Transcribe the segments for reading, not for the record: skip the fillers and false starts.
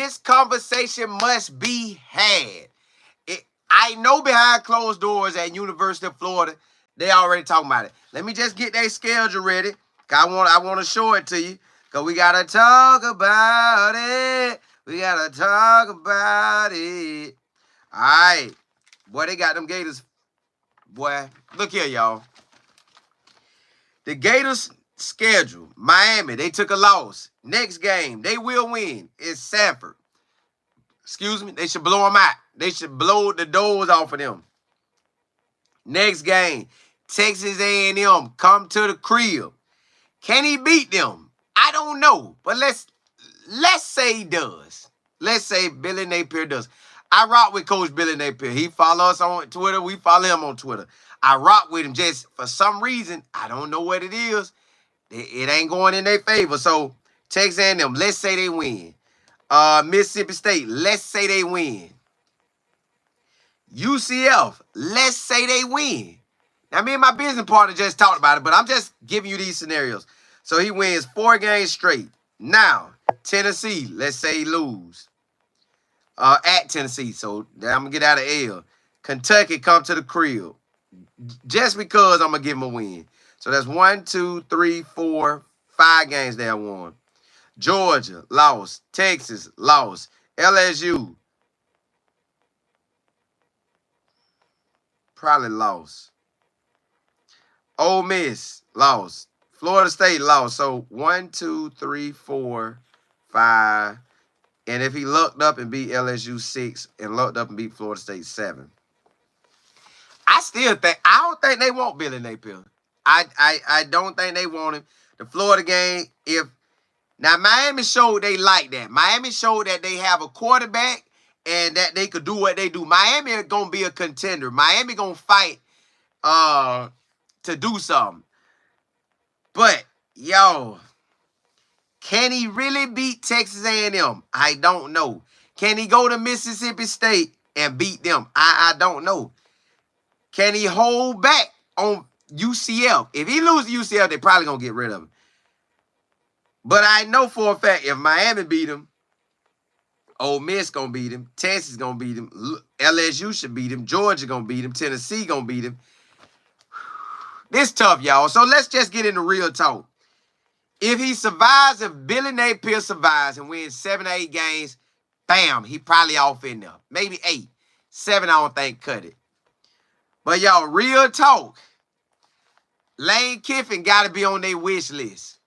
this conversation must be had. I know behind closed doors at University of Florida, they already talking about it. Let me just get their schedule ready. I want to show it to you. Because we got to talk about it. We got to talk about it. All right. Boy, they got them Gators. Boy, look here, y'all. The Gators schedule, Miami, they took a loss. Next game, they will win. It's Sanford. Excuse me, they should blow them out. They should blow the doors off of them. Next game, Texas A&M come to the crib. Can he beat them? I don't know, but let's say he does. Let's say Billy Napier does. I rock with Coach Billy Napier. He follow us on Twitter. We follow him on Twitter. I rock with him just for some reason. I don't know what it is. It ain't going in their favor. So Texas A&M, let's say they win. Mississippi State, let's say they win. UCF, let's say they win. Now, me and my business partner just talked about it, but I'm just giving you these scenarios. So he wins 4 games straight. Now, Tennessee, let's say he lose. At Tennessee, so I'm going to get out of L. Kentucky come to the crib. Just because I'm going to give them a win. So that's 1, 2, 3, 4, 5 games they have won. Georgia, lost. Texas, lost. LSU, probably lost. Ole Miss, lost. Florida State, lost. So 1, 2, 3, 4, 5. And if he lucked up and beat LSU 6 and lucked up and beat Florida State 7. I don't think they want Billy Napier. I don't think they want him. The Florida game, now Miami showed they like that. Miami showed that they have a quarterback and that they could do what they do. Miami is going to be a contender. Miami going to fight to do something. But, yo, can he really beat Texas A&M? I don't know. Can he go to Mississippi State and beat them? I don't know. Can he hold back on UCF? If he loses UCF, they're probably going to get rid of him. But I know for a fact if Miami beat him, Ole Miss going to beat him, Texas going to beat him, LSU should beat him, Georgia going to beat him, Tennessee going to beat him. This tough, y'all. So let's just get into real talk. If he survives, if Billy Napier survives and wins 7 or 8 games, bam, he probably off in there. Maybe 8. 7, I don't think, cut it. But, y'all, real talk. Lane Kiffin got to be on their wish list.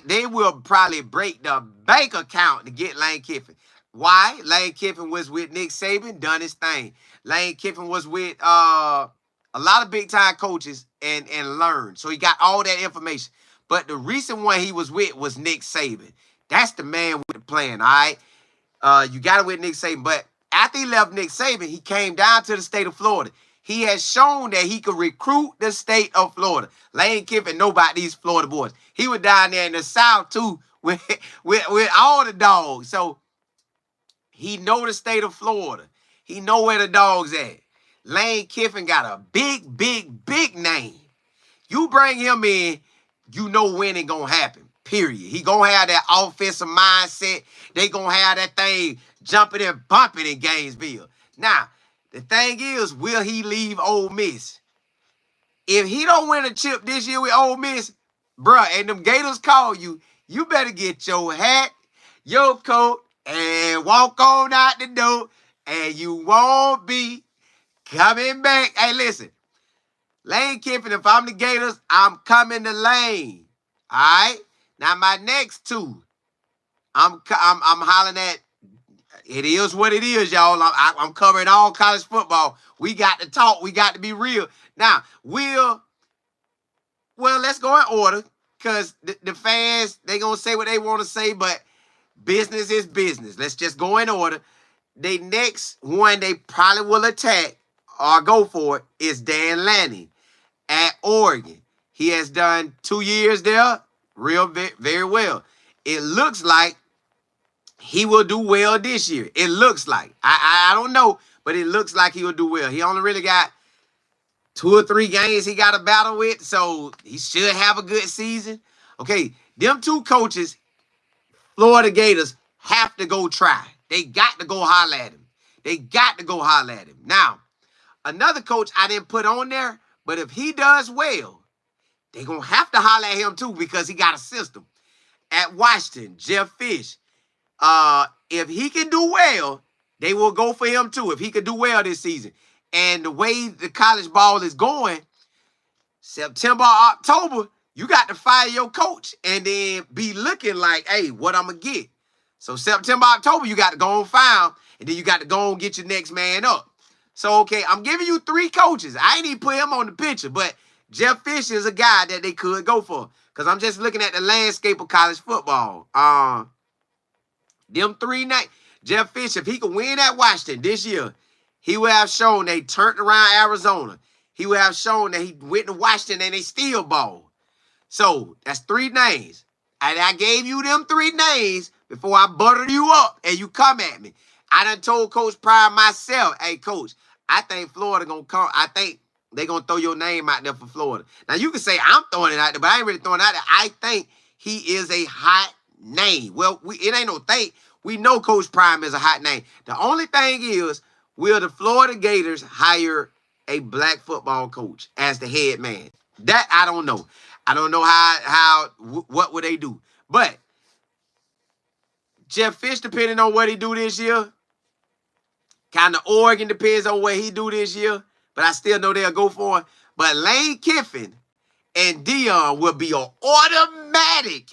They will probably break the bank account to get Lane Kiffin. Why? Lane Kiffin was with Nick Saban, done his thing. Lane Kiffin was with a lot of big-time coaches and learned. So he got all that information. But the recent one he was with was Nick Saban. That's the man with the plan, all right? You got it with Nick Saban. But after he left Nick Saban, he came down to the state of Florida. He has shown that he could recruit the state of Florida. Lane Kiffin know about these Florida boys. He was down there in the South, too, with all the dogs. So he know the state of Florida. He know where the dogs at. Lane Kiffin got a big, big, big name. You bring him in, you know winning going to happen, period. He going to have that offensive mindset. They going to have that thing jumping and bumping in Gainesville. Now, the thing is, will he leave Ole Miss? If he don't win a chip this year with Ole Miss, bruh, and them Gators call you, you better get your hat, your coat, and walk on out the door, and you won't be coming back. Hey, listen, Lane Kiffin, if I'm the Gators, I'm coming to Lane. All right? Now, my next 2, I'm hollering at, it is what it is, y'all. I'm covering all college football. We got to talk. We got to be real. Now, well, let's go in order because the fans, they going to say what they want to say, but business is business. Let's just go in order. The next one they probably will attack or go for it is Dan Lanning at Oregon. He has done 2 years there very well. It looks like he will do well this year. It looks like. I don't know, but it looks like he will do well. He only really got 2 or 3 games he got to battle with, so he should have a good season. Okay, them 2 coaches, Florida Gators, have to go try. They got to go holler at him. They got to go holler at him. Now, another coach I didn't put on there, but if he does well, they're going to have to holler at him too because he got a system. At Washington, Jeff Fish, if he can do well, they will go for him too, if he can do well this season. And the way the college ball is going, September, October, you got to fire your coach and then be looking like, hey, what I'm going to get. So September, October, you got to go on file, and then you got to go and get your next man up. So, okay, I'm giving you 3 coaches. I ain't even put him on the picture, but Jeff Fish is a guy that they could go for because I'm just looking at the landscape of college football. Them 3 names. Jeff Fish, if he could win at Washington this year, he would have shown they turned around Arizona. He would have shown that he went to Washington and they still ball. So, that's 3 names. And I gave you them 3 names before I buttered you up and you come at me. I done told Coach Pryor myself, hey, Coach, I think Florida going to come. I think they're going to throw your name out there for Florida. Now, you can say I'm throwing it out there, but I ain't really throwing it out there. I think he is a hot name. Well, it ain't no thing. We know Coach Prime is a hot name. The only thing is, will the Florida Gators hire a black football coach as the head man? That I don't know. I don't know what would they do. But Jeff Fish, depending on what he do this year, kind of Oregon depends on what he do this year, but I still know they'll go for it. But Lane Kiffin and DEION will be an automatic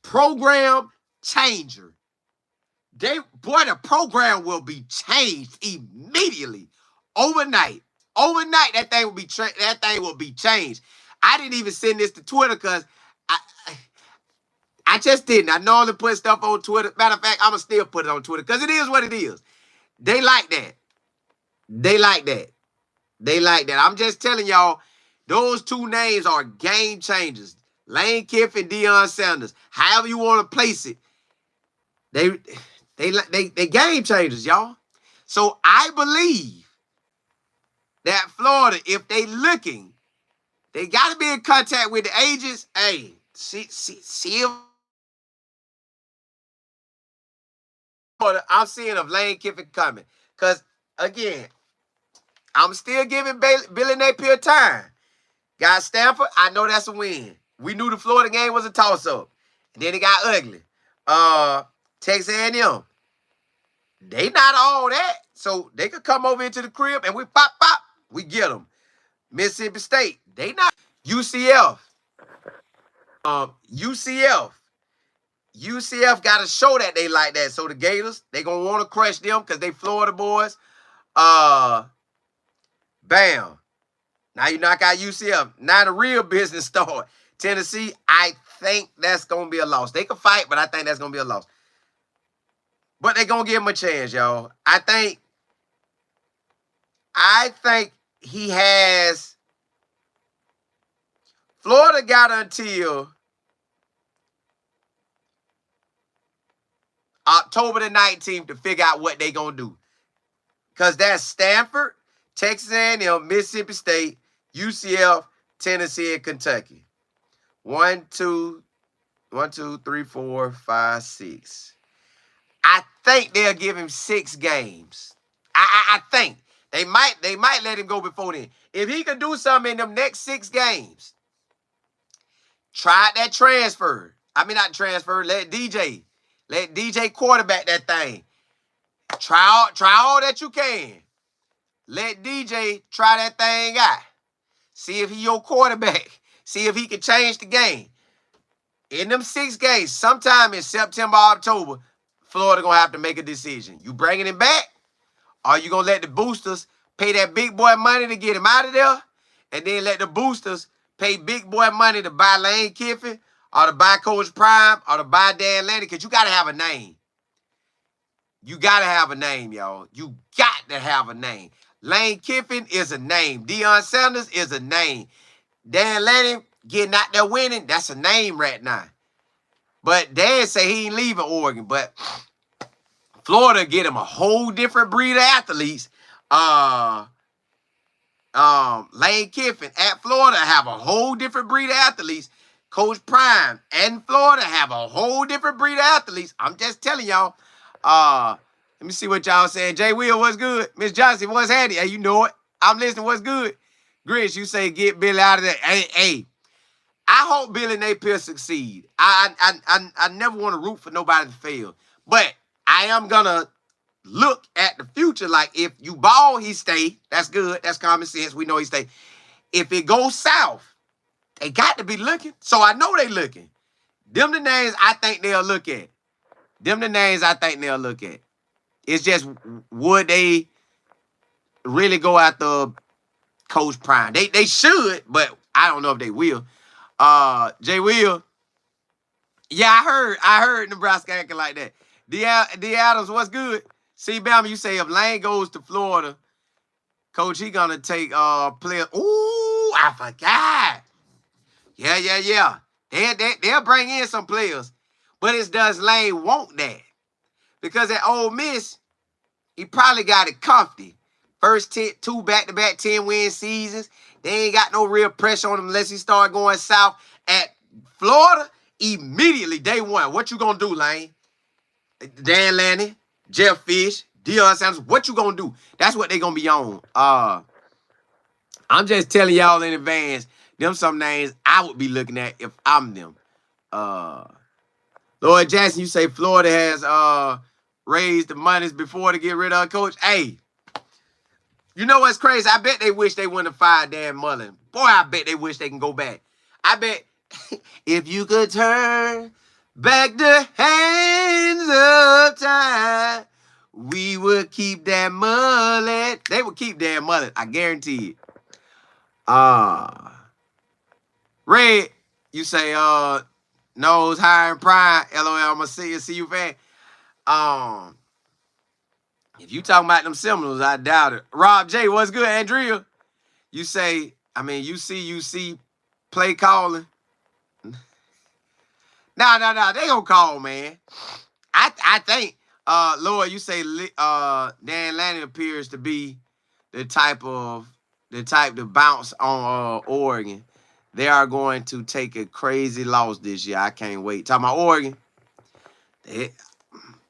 program changer. The program will be changed immediately, overnight. Overnight, that thing will be changed. I didn't even send this to Twitter because I just didn't. I normally put stuff on Twitter. Matter of fact, I'm going to still put it on Twitter because it is what it is. They like that. They like that. They like that. I'm just telling y'all, those 2 names are game changers. Lane Kiffin, Deion Sanders. However you want to place it. They game changers, y'all. So I believe that Florida, if they looking, they got to be in contact with the agents. Hey, see if I'm seeing of Lane Kiffin coming. Because, again, I'm still giving Billy Napier time. Got Stanford, I know that's a win. We knew the Florida game was a toss-up. And then it got ugly. Texas A&M, they not all that. So they could come over into the crib and we pop, we get them. Mississippi State, they not. UCF got to show that they like that. So the Gators, they going to want to crush them because they Florida boys. Bam. Now you knock out UCF. Now the real business start. Tennessee, I think that's going to be a loss. They can fight, but I think that's going to be a loss. But they're going to give him a chance, y'all. I think he has... Florida got until October the 19th to figure out what they're going to do. Because that's Stanford, Texas A&M, Mississippi State, UCF, Tennessee, and Kentucky. 1, 2, 3, 4, 5, 6. I think they'll give him 6 games. I think. They might let him go before then. If he can do something in them next 6 games, try that transfer. I mean, not transfer. Let DJ quarterback that thing. Try all that you can. Let DJ try that thing out. See if he your quarterback. See if he can change the game. In them 6 games, sometime in September, October, Florida going to have to make a decision. You bringing him back? Or you going to let the boosters pay that big boy money to get him out of there? And then let the boosters pay big boy money to buy Lane Kiffin or to buy Coach Prime or to buy Dan Lanning? Because you got to have a name. You got to have a name, y'all. You got to have a name. Lane Kiffin is a name. Deion Sanders is a name. Dan Lanning getting out there winning, that's a name right now. But Dan say he ain't leaving Oregon. But Florida get him a whole different breed of athletes. Lane Kiffin at Florida have a whole different breed of athletes. Coach Prime and Florida have a whole different breed of athletes. I'm just telling y'all. Let me see what y'all saying. Jay Will, what's good? Miss Johnson, what's handy? Hey, you know it. I'm listening. What's good? Grinch, you say get Billy out of there. Hey, I hope Billy Napier succeed. I never want to root for nobody to fail. But I am going to look at the future. Like, if you ball, he stay. That's good. That's common sense. We know he stay. If it goes south, they got to be looking. So I know they looking. Them the names I think they'll look at. It's just, would they really go after Coach Prime? They should, but I don't know if they will. Jay Will. Yeah, I heard Nebraska acting like that. D. Adams, what's good? See, Bama, you say if Lane goes to Florida, Coach, he gonna take players. Ooh, I forgot. Yeah. They'll bring in some players. But does Lane want that? Because at Ole Miss, he probably got it comfy. First two back-to-back 10-win seasons. They ain't got no real pressure on him unless he start going south. At Florida, immediately, day one, what you gonna do, Lane? Dan Lanning, Jeff Fish, Deion Sanders, what you gonna do? That's what they gonna be on. I'm just telling y'all in advance, them some names I would be looking at if I'm them. Lloyd Jackson, you say Florida has raised the monies before to get rid of a coach. Hey, you know what's crazy? I bet they wish they wouldn't have fired Dan Mullen. Boy, I bet they wish they can go back. I bet if you could turn back the hands of time, we would keep that Mullen. They would keep Dan Mullen. I guarantee it. Red, you say, Nose hiring Prime. LOL, I'm a CSU fan. If you talking about them Seminoles, I doubt it. Rob J, what's good, Andrea? You say, you see play calling. No, they gonna call, man. I think, Lord, you say Dan Lanning appears to be the type to bounce on Oregon. They are going to take a crazy loss this year. I can't wait. Talking about Oregon.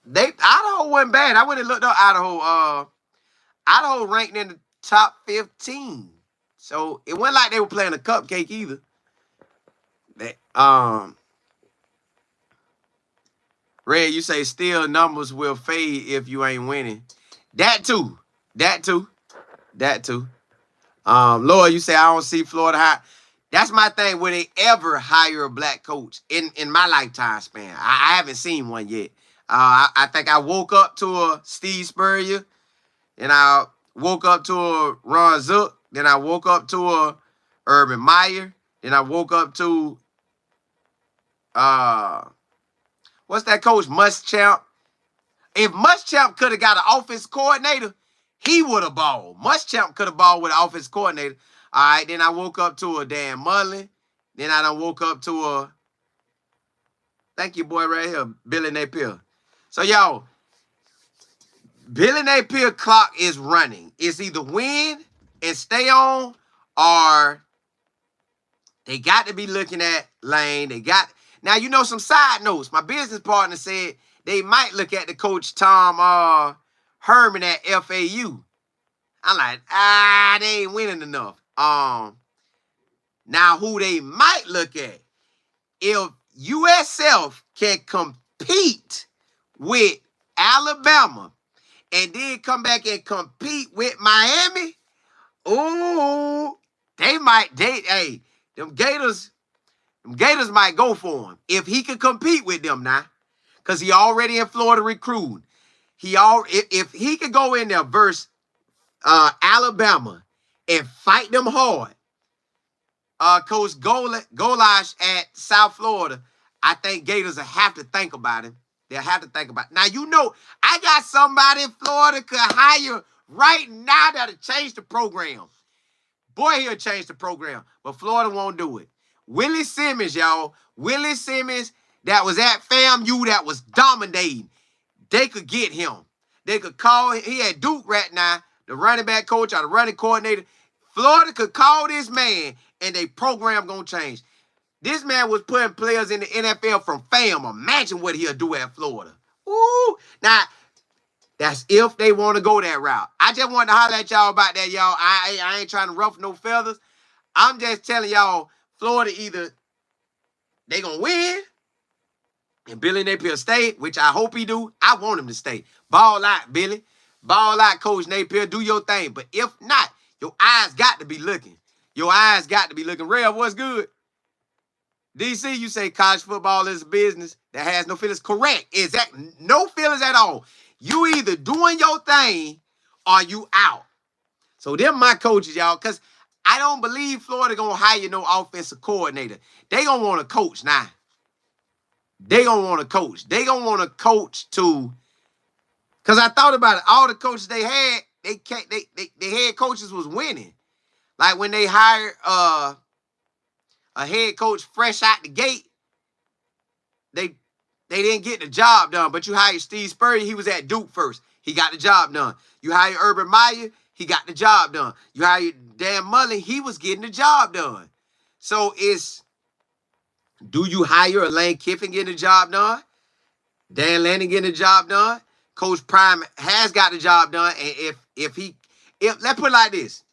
Idaho wasn't bad. I went and looked up Idaho. Idaho ranked in the top 15. So it wasn't like they were playing a cupcake either. Red, you say still numbers will fade if you ain't winning. That too. Lord, you say I don't see Florida high. That's my thing. Will they ever hire a black coach in my lifetime span? I haven't seen one yet. I think I woke up to a Steve Spurrier, and I woke up to a Ron Zook, then I woke up to a Urban Meyer, then I woke up to what's that coach, Muschamp? If Muschamp could have got an offense coordinator, he would have balled. Muschamp could have balled with an offense coordinator. All right, then I woke up to a Dan Mullen. Then I done woke up to a, thank you, boy, right here, Billy Napier. So, y'all, Billy Napier clock is running. It's either win and stay on, or they got to be looking at Lane. Now, you know, some side notes. My business partner said they might look at the coach Tom Herman at FAU. I'm like, they ain't winning enough. Now who they might look at, if USF can compete with Alabama and then come back and compete with Miami, ooh, them Gators might go for him if he can compete with them now, because he already in Florida recruiting. If he could go in there versus Alabama and fight them hard, Coach Golash at South Florida, I think Gators will have to think about him. They'll have to think about it. Now, you know, I got somebody in Florida could hire right now that'll change the program. Boy, he'll change the program, but Florida won't do it. Willie Simmons, y'all. Willie Simmons that was at FAMU that was dominating. They could get him. They could call him. He had Duke right now, the running back coach or the running coordinator. Florida could call this man, and their program going to change. This man was putting players in the NFL from fam. Imagine what he'll do at Florida. Ooh. Now, that's if they want to go that route. I just wanted to holler at y'all about that, y'all. I ain't trying to ruffle no feathers. I'm just telling y'all, Florida either they going to win and Billy Napier stay, which I hope he do. I want him to stay. Ball out, Billy. Ball out, Coach Napier. Do your thing. But if not, your eyes got to be looking. Your eyes got to be looking. Rev, what's good? DC, you say college football is a business that has no feelings. Correct. Exactly. No feelings at all. You either doing your thing or you out. So them my coaches, y'all, because I don't believe Florida going to hire no offensive coordinator. They going to want to coach now. They going to want to coach. They going to want to coach to, because I thought about it. All the coaches they had, they head coaches was winning. Like when they hired a head coach fresh out the gate, they didn't get the job done. But you hired Steve Spurrier, he was at Duke first. He got the job done. You hired Urban Meyer, he got the job done. You hired Dan Mullen, he was getting the job done. So it's, do you hire a Lane Kiffin getting the job done? Dan Lanning getting the job done? Coach Prime has got the job done. And if let's put it like this.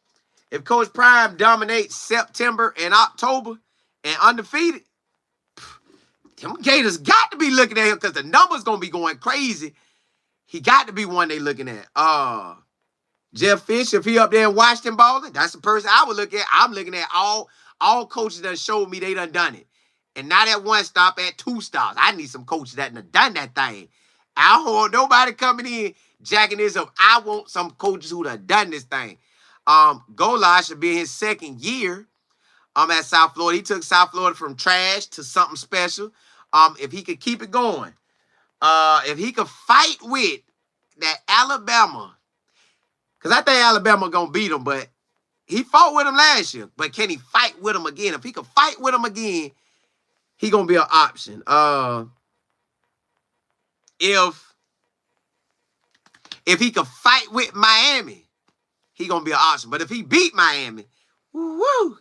If Coach Prime dominates September and October and undefeated, them Gators got to be looking at him because the numbers going to be going crazy. He got to be one they looking at. Jeff Fish, if he up there in Washington balling, that's the person I would look at. I'm looking at all coaches that showed me they done it. And not at one stop, at 2 stops. I need some coaches that done that thing. I don't want nobody coming in jacking this up. I want some coaches who done this thing. Gola should be in his 2nd year at South Florida. He took South Florida from trash to something special. If he could keep it going, if he could fight with that Alabama, because I think Alabama going to beat him, but he fought with him last year. But can he fight with him again? If he could fight with him again, he going to be an option. If he could fight with Miami, he going to be an option. But if he beat Miami, woo,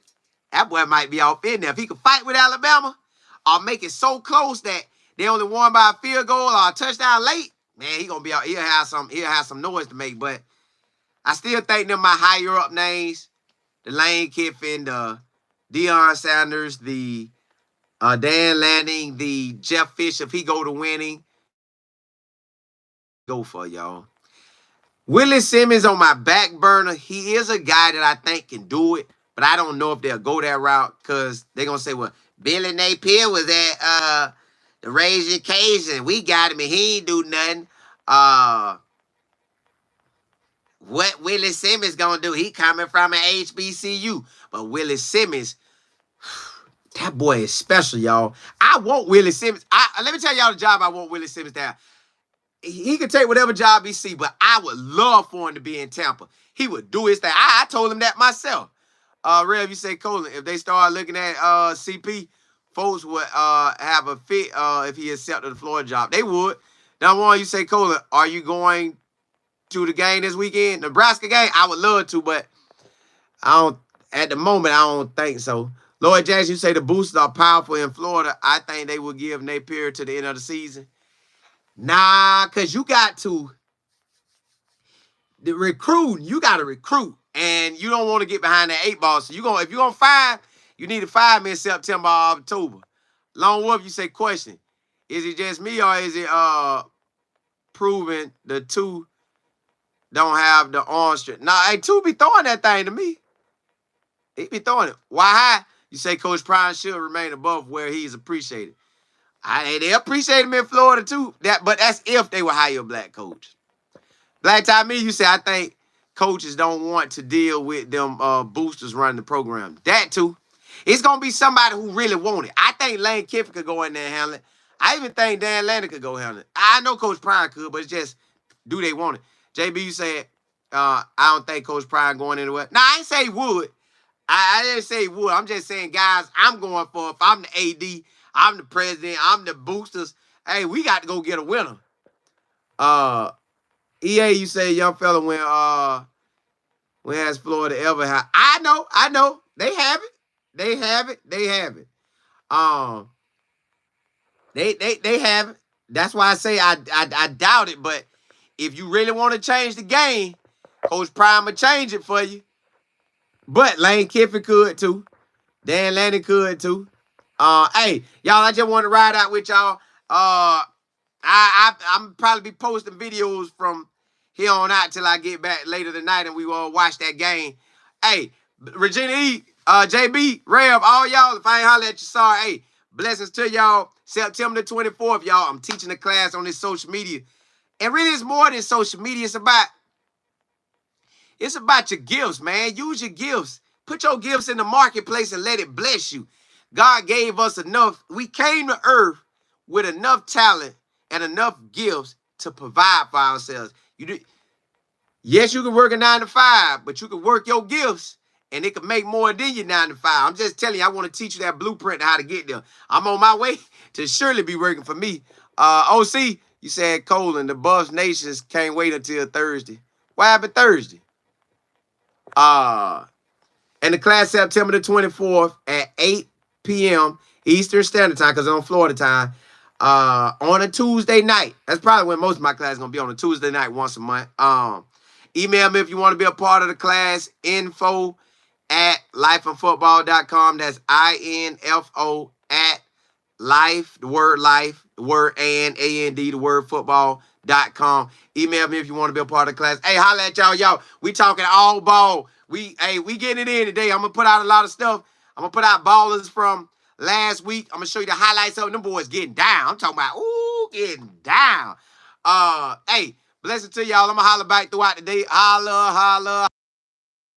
that boy might be off in there. If he could fight with Alabama or make it so close that they only won by a field goal or a touchdown late, man, he going to be out. He'll have some noise to make. But I still think them my higher up names, the Lane Kiffin, the Deion Sanders, the Dan Lanning, the Jeff Fish, if he go to winning, go for y'all. Willie Simmons on my back burner. He is a guy that I think can do it, but I don't know if they'll go that route because they're going to say, well, Billy Napier was at the Raising Occasion. We got him and he ain't do nothing. What Willie Simmons going to do? He coming from an HBCU. But Willie Simmons, that boy is special, y'all. I want Willie Simmons. Let me tell y'all the job I want Willie Simmons to have. He could take whatever job he see, but I would love for him to be in Tampa. He would do his thing. I told him that myself. Rev, you say, Colin, if they start looking at CP, folks would have a fit if he accepted the Florida job. They would. Now, one, you say, Colin, are you going to the game this weekend? Nebraska game? I would love to, but at the moment, I don't think so. Lloyd Jackson, you say the boosters are powerful in Florida. I think they will give Napier to the end of the season. Nah, because you got to recruit. You got to recruit. And you don't want to get behind that 8 ball. So if you're going to fire, you need to fire me in September or October. Lone Wolf, you say, question. Is it just me or is it proven the 2 don't have the arm strength? Nah, hey, 2 be throwing that thing to me. He be throwing it. Why high? You say Coach Prime should remain above where he's appreciated. They appreciate him in Florida too. But that's if they will hire a black coach. Black Tie Me, you say, I think coaches don't want to deal with them boosters running the program. That too. It's going to be somebody who really want it. I think Lane Kiffin could go in there and handle it. I even think Dan Lanning could go handle it. I know Coach Prime could, but it's just, do they want it? JB, you said, I don't think Coach Prime going anywhere. No, I ain't say he would. I didn't say he would. I'm just saying, guys, I'm going for, if I'm the AD, I'm the president, I'm the boosters, hey, we got to go get a winner. EA, you say, young fella, when has Florida ever had? I know. They have it. They haven't. That's why I say I doubt it. But if you really want to change the game, Coach Prime will change it for you. But Lane Kiffin could too. Dan Lanning could too. Hey, y'all, I just want to ride out with y'all. I'm probably be posting videos from here on out till I get back later tonight and we will watch that game. Hey, Regina E, JB, Rev, all y'all, if I ain't holler at you, sorry. Hey, blessings to y'all. September the 24th, y'all. I'm teaching a class on this social media. And really, it's more than social media. It's about your gifts, man. Use your gifts. Put your gifts in the marketplace and let it bless you. God gave us enough. We came to earth with enough talent and enough gifts to provide for ourselves. Yes, you can work a 9 to 5, but you can work your gifts and it can make more than your 9 to 5. I'm just telling you, I want to teach you that blueprint how to get there. I'm on my way to surely be working for me. OC, you said Colin, the Buffs Nations can't wait until Thursday. What happened Thursday? And the class September the 24th at 8 p.m. Eastern Standard Time, because it's on Florida time, on a Tuesday night. That's probably when most of my class is going to be, on a Tuesday night once a month. Email me if you want to be a part of the class, info@lifeandfootball.com. That's INFO at life, the word life, the word and the word football.com. Email me if you want to be a part of the class. Hey, holla at y'all. We talking all ball. We getting it in today. I'm gonna put out a lot of stuff. I'm gonna put out ballers from last week. I'm gonna show you the highlights of them boys getting down. I'm talking about getting down. Hey, blessings to y'all. I'm gonna holler back throughout the day. Holla.